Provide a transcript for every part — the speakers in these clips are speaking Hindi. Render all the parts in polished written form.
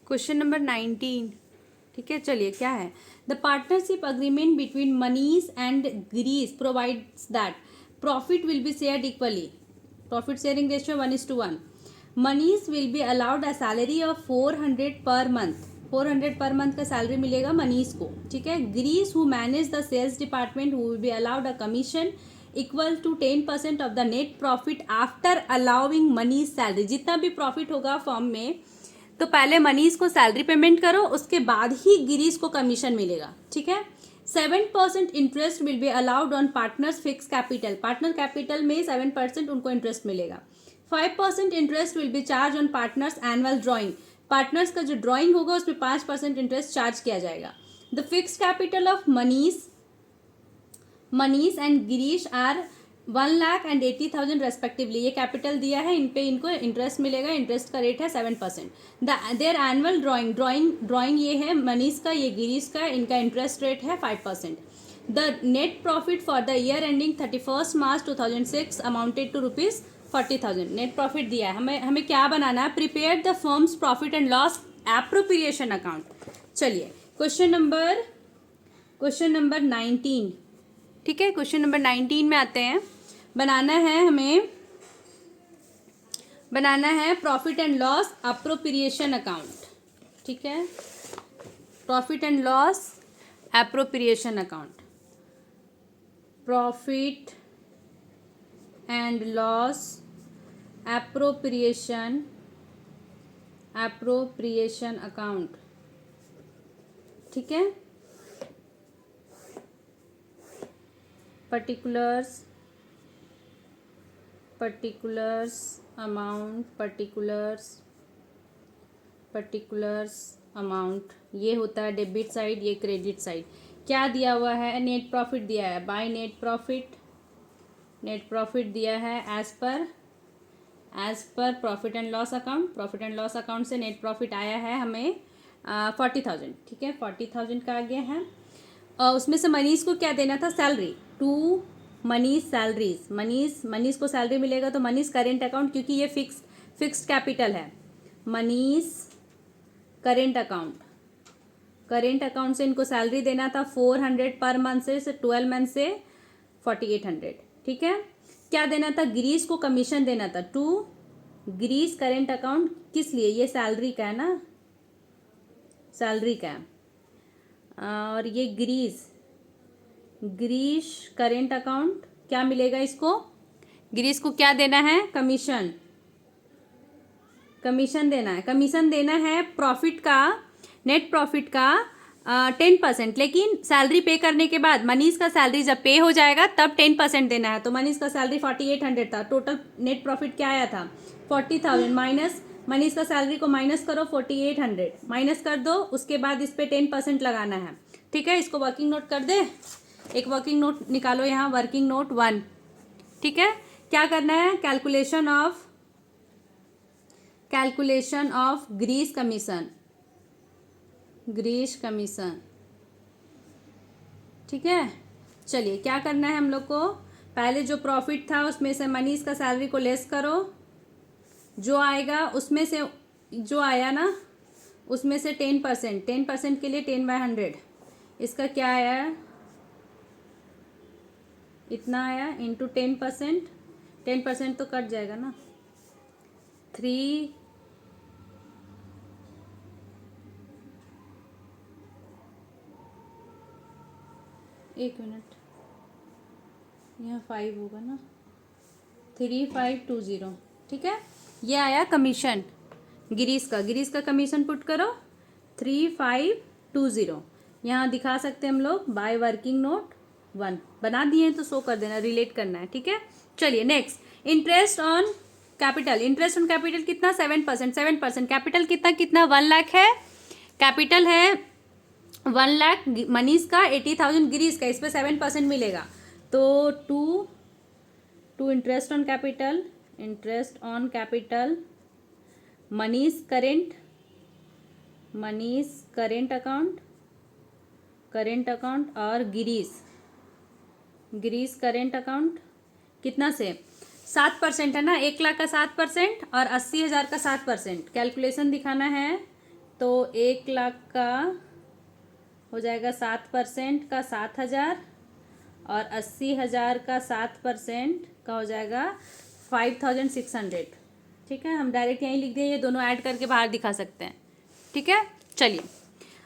Question number 19। ठीक है, चलिए क्या है। The partnership agreement between Manish and Girish provides that profit will be shared equally. Profit sharing ratio 1:1। Manish will be allowed a salary of 400 per month. 400 per month का सैलरी मिलेगा मनीष को। ठीक है। Girish who manage the sales department who will be allowed a commission equal to 10% of the net profit after allowing Manish salary. जितना भी प्रॉफिट होगा फॉर्म में, तो पहले मनीष को सैलरी पेमेंट करो, उसके बाद ही गिरीश को कमीशन मिलेगा। ठीक है। 7% interest will be allowed on partners fix capital. Partner capital में 7% उनको इंटरेस्ट मिलेगा। 5% interest will be charge on partners annual drawing. Partners का जो ड्राइंग होगा उस पर 5% इंटरेस्ट चार्ज किया जाएगा। The fix capital of Manish and Girish are 1,80,000 respectively. ये कैपिटल दिया है, इन पे इनको इंटरेस्ट मिलेगा। इंटरेस्ट का रेट है 7%। देयर एनुअल ड्राइंग ये है मनीष का, ये गिरीश का, इनका इंटरेस्ट रेट है 5%। The net profit for the year ending 31 March 2006 amounted to ₹40,000। Net profit दिया है। हमें क्या बनाना है? Prepare the firm's profit and loss appropriation account. चलिए क्वेश्चन नंबर 19। ठीक है, क्वेश्चन नंबर 19 में आते हैं। बनाना है profit and loss appropriation account. ठीक है, profit and loss appropriation account. Profit and loss appropriation account. ठीक है। पर्टिकुलर्स अमाउंट ये होता है डेबिट साइड, ये क्रेडिट साइड। क्या दिया हुआ है? नेट प्रॉफिट दिया है। बाय नेट प्रॉफिट दिया है as per profit and loss account. Profit and loss account से नेट प्रॉफिट आया है हमें 40,000। ठीक है, 40,000 का आ गया है। उसमें से मनीष को क्या देना था? Salary. To Manish salaries. Manish को सैलरी मिलेगा तो मनीष करेंट अकाउंट, क्योंकि ये फिक्स्ड कैपिटल है। मनीष करेंट अकाउंट से इनको सैलरी देना था 400 पर मंथ से 12 मंथ से 4800। ठीक है। क्या देना था? गिरीश को कमीशन देना था। To Girish current account. किस लिए? ये सैलरी का है ना, सैलरी का है। और ये गिरीश करेंट अकाउंट क्या मिलेगा इसको? गिरीश को क्या देना है? कमीशन देना है प्रॉफिट का, नेट प्रॉफिट का 10%। लेकिन सैलरी पे करने के बाद मनीष का सैलरी जब पे हो जाएगा तब 10% देना है। तो मनीष का सैलरी 4800 था। टोटल नेट प्रॉफिट क्या आया था? 40,000 माइनस मनीष का सैलरी को माइनस करो, 4800 माइनस कर दो। उसके बाद इस पे 10% लगाना है। ठीक है, इसको वर्किंग नोट कर दे। एक वर्किंग नोट निकालो यहाँ, वर्किंग नोट 1। ठीक है, क्या करना है? Calculation of gross commission. ठीक है, चलिए क्या करना है हम लोग को? पहले जो प्रॉफिट था उसमें से मनीष का सैलरी को लेस करो। जो आएगा उसमें से, जो आया ना उसमें से 10% के लिए 10/100। इसका क्या आया? इतना आया इंटू 10%। 10% तो कट जाएगा ना। 3 एक मिनट, यहाँ 5 होगा ना, 3520। ठीक है, ये आया कमीशन गिरीश का कमीशन पुट करो 3520। यहाँ दिखा सकते हैं हम लोग बाय वर्किंग नोट 1 बना दिए तो शो कर देना, रिलेट करना है। ठीक है, चलिए नेक्स्ट। इंटरेस्ट ऑन कैपिटल कितना? 7%। कैपिटल कितना 1 लाख है। कैपिटल है 1 लाख मनीष का, 80,000 गिरीश का। इस पर 7% मिलेगा। तो to interest on capital Manish current account और गिरीश करेंट अकाउंट कितना से? 7% है ना। 1 लाख का 7% और 80,000 का 7%। कैलकुलेशन दिखाना है तो 1 लाख का हो जाएगा 7% का 7,000, और 80,000 का 7% का हो जाएगा 5,600। ठीक है, हम डायरेक्ट यहीं लिख दिए, ये दोनों ऐड करके बाहर दिखा सकते हैं। ठीक है, चलिए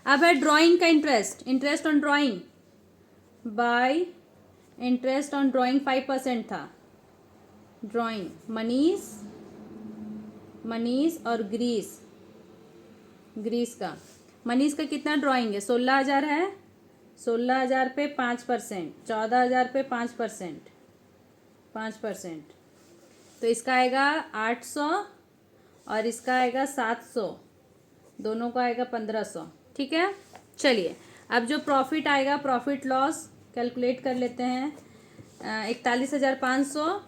अब है ड्राइंग का interest. Interest on drawing bye interest on drawing 5% था। ड्राइंग मनीष और ग्रीस का। मनीष का कितना ड्राइंग है? 16,000 है। 16,000 पे 5%, 14,000 पे 5%, 5%, तो इसका आएगा 800 और इसका आएगा 700, दोनों का आएगा 1,500। ठीक है, चलिए अब जो प्रॉफिट आएगा, प्रॉफिट लॉस कैलकुलेट कर लेते हैं। 41,500,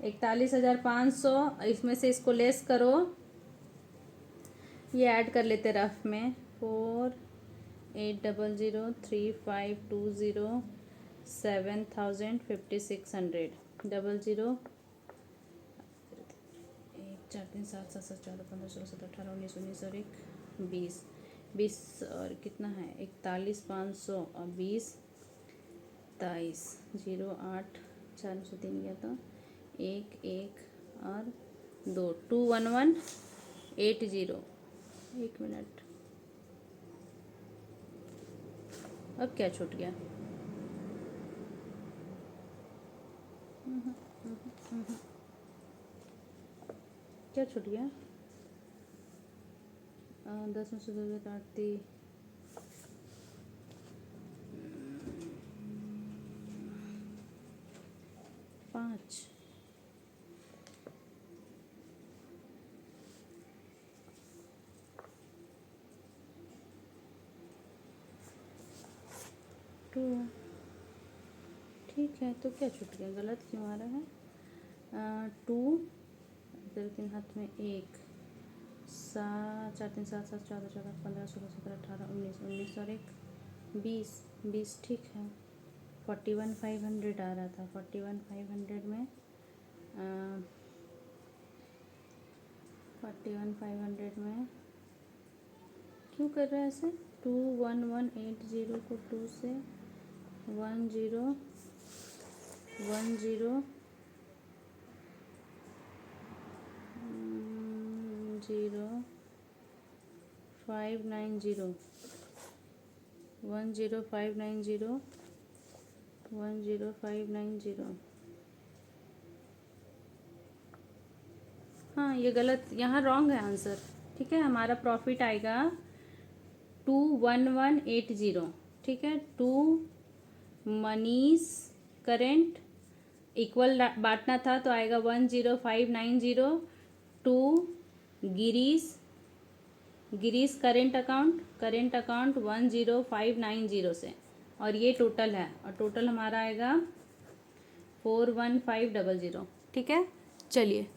41,500, इसमें से इसको लेस करो, ये ऐड कर लेते रफ में। 48003520 7,056 00 1 4 3 7 7 7 14 15 16 17 18 19 19 और 1 20 20 और कितना है 41,500 और 20 23 0 8 4 से 3 गया तो 1 1 और 2 21180। एक मिनट, अब क्या छूट गया? क्या छूट गया? 10 में से 2 काटती 5। टू ठीक है, तो क्या छूट गया? गलत क्यों आ रहा है? 2 3 हाथ में 1 7 4 3 7 7 14 14 15 16 17 18 19 19 और 1 20 20 ठीक है। 41,500 आ रहा था। 41,500 में 41,500 में क्यों कर रहा है ऐसे? 21180 को 2 से 10 10 0590 10590 10590। हाँ, ये गलत, यहाँ रॉन्ग है आंसर। ठीक है, हमारा प्रॉफिट आएगा 21180। ठीक है, 2 मनीष करेंट इक्वल बांटना था तो आएगा 10590। 2 गिरीश करेंट अकाउंट 10590 से, और ये टोटल है, और टोटल हमारा आएगा 41500। ठीक है, चलिए